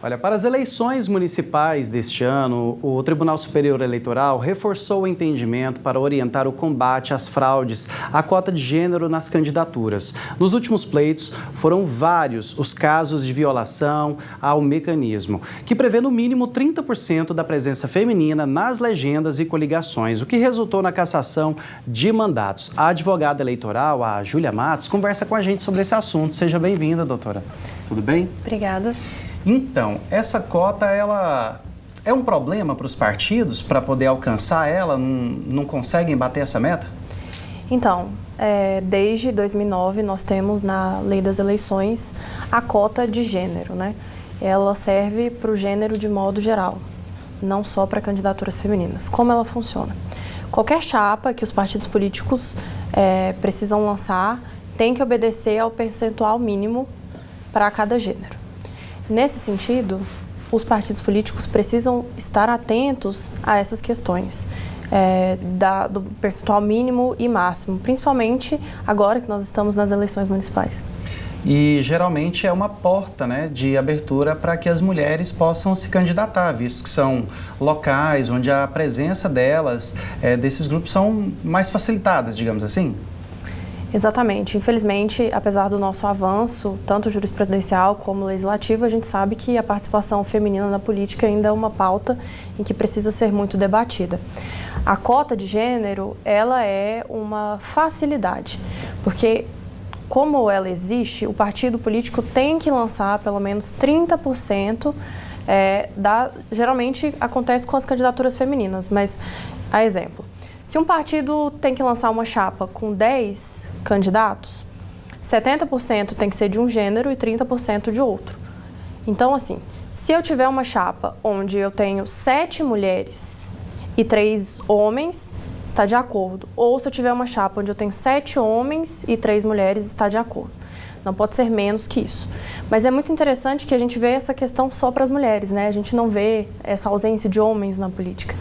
Olha, para as eleições municipais deste ano, o Tribunal Superior Eleitoral reforçou o entendimento para orientar o combate às fraudes à cota de gênero nas candidaturas. Nos últimos pleitos, foram vários os casos de violação ao mecanismo, que prevê no mínimo 30% da presença feminina nas legendas e coligações, o que resultou na cassação de mandatos. A advogada eleitoral, a Júlia Matos, conversa com a gente sobre esse assunto. Seja bem-vinda, doutora. Tudo bem? Obrigada. Então, essa cota, ela é um problema para os partidos para poder alcançar ela? Não conseguem bater essa meta? Então, desde 2009 nós temos na Lei das Eleições a cota de gênero, né? Ela serve para o gênero de modo geral, não só para candidaturas femininas. Como ela funciona? Qualquer chapa que os partidos políticos precisam lançar tem que obedecer ao percentual mínimo para cada gênero. Nesse sentido, os partidos políticos precisam estar atentos a essas questões do percentual mínimo e máximo, principalmente agora que nós estamos nas eleições municipais. E geralmente é uma porta, né, de abertura para que as mulheres possam se candidatar, visto que são locais onde a presença delas, desses grupos, são mais facilitadas, digamos assim? Exatamente. Infelizmente, apesar do nosso avanço, tanto jurisprudencial como legislativo, a gente sabe que a participação feminina na política ainda é uma pauta em que precisa ser muito debatida. A cota de gênero, ela é uma facilidade, porque como ela existe, o partido político tem que lançar pelo menos 30%, geralmente acontece com as candidaturas femininas, mas, a exemplo, se um partido tem que lançar uma chapa com 10 candidatos, 70% tem que ser de um gênero e 30% de outro. Então, assim, se eu tiver uma chapa onde eu tenho 7 mulheres e 3 homens, está de acordo. Ou se eu tiver uma chapa onde eu tenho 7 homens e 3 mulheres, está de acordo. Não pode ser menos que isso. Mas é muito interessante que a gente vê essa questão só para as mulheres, né? A gente não vê essa ausência de homens na política.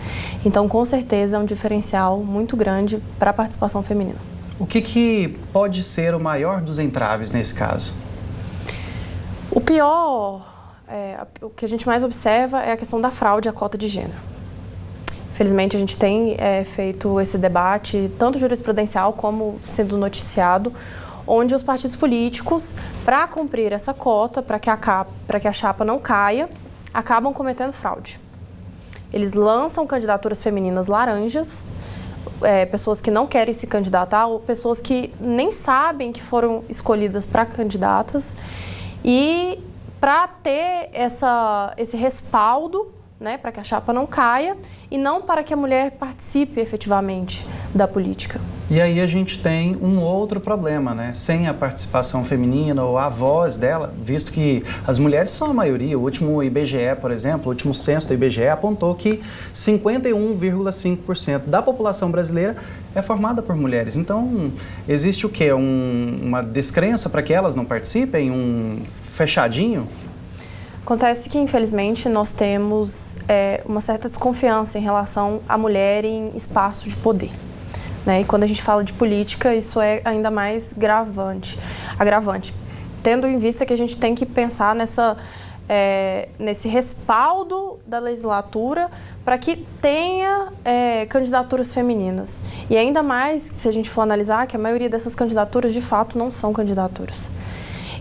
Então, com certeza, é um diferencial muito grande para a participação feminina. O que pode ser o maior dos entraves nesse caso? O pior, o que a gente mais observa é a questão da fraude à cota de gênero. Infelizmente, a gente tem feito esse debate, tanto jurisprudencial como sendo noticiado, onde os partidos políticos, para cumprir essa cota, para que a chapa não caia, acabam cometendo fraude. Eles lançam candidaturas femininas laranjas, pessoas que não querem se candidatar ou pessoas que nem sabem que foram escolhidas para candidatas, e para ter esse respaldo, né, para que a chapa não caia e não para que a mulher participe efetivamente da política. E aí a gente tem um outro problema, né? Sem a participação feminina ou a voz dela, visto que as mulheres são a maioria. O último IBGE, por exemplo, o último censo do IBGE apontou que 51,5% da população brasileira é formada por mulheres. Então, existe o quê? Uma descrença para que elas não participem? Um fechadinho? Acontece que, infelizmente, nós temos uma certa desconfiança em relação à mulher em espaço de poder, né? E quando a gente fala de política, isso é ainda mais agravante, tendo em vista que a gente tem que pensar nesse respaldo da legislatura para que tenha candidaturas femininas. E ainda mais, se a gente for analisar, que a maioria dessas candidaturas, de fato, não são candidaturas.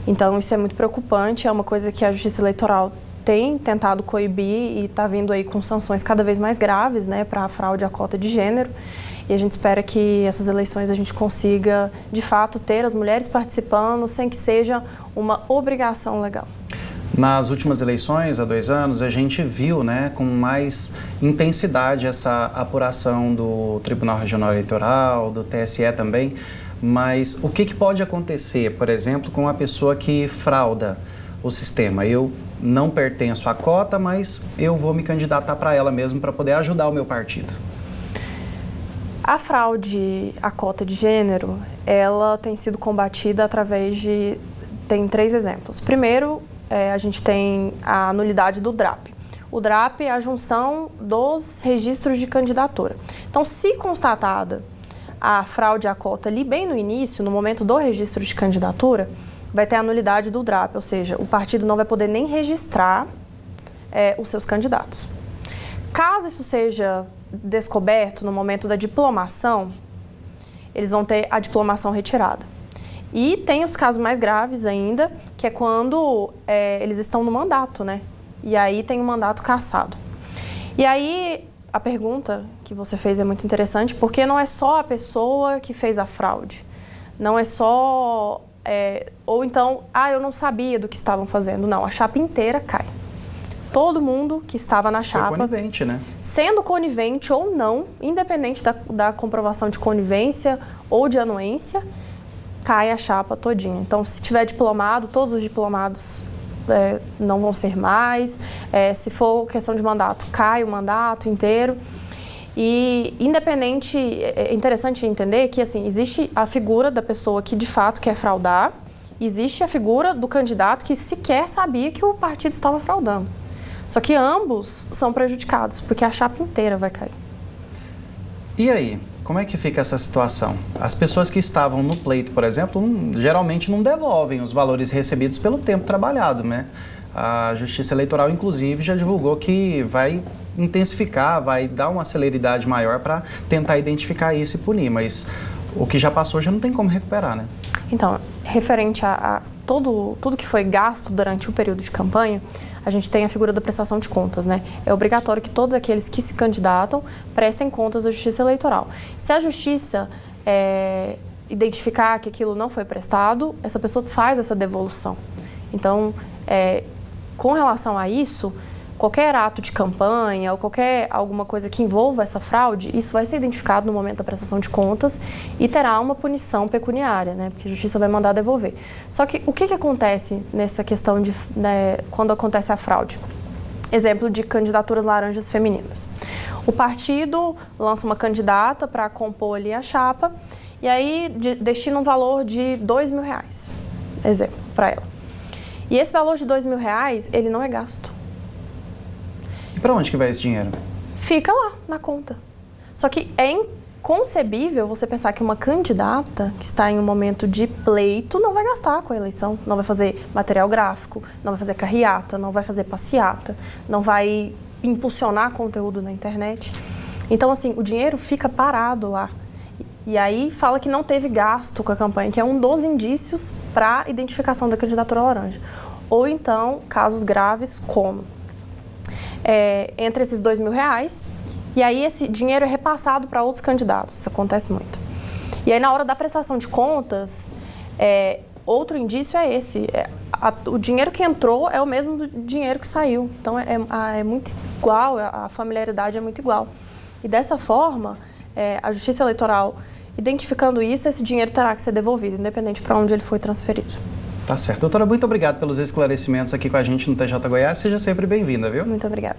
Então, isso é muito preocupante, é uma coisa que a Justiça Eleitoral tem tentado coibir e está vindo aí com sanções cada vez mais graves, né, para a fraude à cota de gênero. E a gente espera que essas eleições a gente consiga, de fato, ter as mulheres participando sem que seja uma obrigação legal. Nas últimas eleições, há 2 anos, a gente viu, né, com mais intensidade essa apuração do Tribunal Regional Eleitoral, do TSE também. Mas o que pode acontecer, por exemplo, com a pessoa que frauda o sistema? Eu não pertenço à cota, mas eu vou me candidatar para ela mesmo para poder ajudar o meu partido. A fraude à cota de gênero, ela tem sido combatida tem 3 exemplos. Primeiro, a gente tem a nulidade do DRAP. O DRAP é a junção dos registros de candidatura. Então, se constatada a fraude à cota ali bem no início, no momento do registro de candidatura, vai ter a nulidade do DRAP, ou seja, o partido não vai poder nem registrar os seus candidatos. Caso isso seja descoberto no momento da diplomação, eles vão ter a diplomação retirada. E tem os casos mais graves ainda, que é quando eles estão no mandato, né? E aí tem o mandato cassado. E aí a pergunta que você fez é muito interessante, porque não é só a pessoa que fez a fraude. Não é só... ou então, eu não sabia do que estavam fazendo. Não, a chapa inteira cai. Todo mundo que estava na chapa... Foi conivente, né? Sendo conivente ou não, independente da comprovação de conivência ou de anuência, cai a chapa todinha. Então, se tiver diplomado, todos os diplomados não vão ser mais. Se for questão de mandato, cai o mandato inteiro. E independente, é interessante entender que assim, existe a figura da pessoa que de fato quer fraudar, existe a figura do candidato que sequer sabia que o partido estava fraudando. Só que ambos são prejudicados, porque a chapa inteira vai cair. E aí, como é que fica essa situação? As pessoas que estavam no pleito, por exemplo, geralmente não devolvem os valores recebidos pelo tempo trabalhado, né? A Justiça Eleitoral, inclusive, já divulgou que vai intensificar, vai dar uma celeridade maior para tentar identificar isso e punir, mas o que já passou já não tem como recuperar, né? Então, referente a tudo que foi gasto durante o período de campanha, a gente tem a figura da prestação de contas, né? É obrigatório que todos aqueles que se candidatam prestem contas à Justiça Eleitoral. Se a Justiça identificar que aquilo não foi prestado, essa pessoa faz essa devolução. Então, com relação a isso, qualquer ato de campanha ou alguma coisa que envolva essa fraude, isso vai ser identificado no momento da prestação de contas e terá uma punição pecuniária, né? Porque a Justiça vai mandar devolver. Só que o que acontece nessa questão de quando acontece a fraude? Exemplo de candidaturas laranjas femininas. O partido lança uma candidata para compor ali a chapa e aí destina um valor de R$2.000, exemplo, para ela. E esse valor de R$2.000, ele não é gasto. E para onde que vai esse dinheiro? Fica lá, na conta. Só que é inconcebível você pensar que uma candidata que está em um momento de pleito não vai gastar com a eleição, não vai fazer material gráfico, não vai fazer carreata, não vai fazer passeata, não vai impulsionar conteúdo na internet. Então, assim, o dinheiro fica parado lá. E aí fala que não teve gasto com a campanha, que é um dos indícios para a identificação da candidatura laranja. Ou então, casos graves como entre esses R$2.000, e aí esse dinheiro é repassado para outros candidatos. Isso acontece muito. E aí na hora da prestação de contas, outro indício é esse. O dinheiro que entrou é o mesmo do dinheiro que saiu. Então é muito igual, a familiaridade é muito igual. E dessa forma, a Justiça Eleitoral, identificando isso, esse dinheiro terá que ser devolvido, independente para onde ele foi transferido. Tá certo. Doutora, muito obrigado pelos esclarecimentos aqui com a gente no TJ Goiás. Seja sempre bem-vinda, viu? Muito obrigada.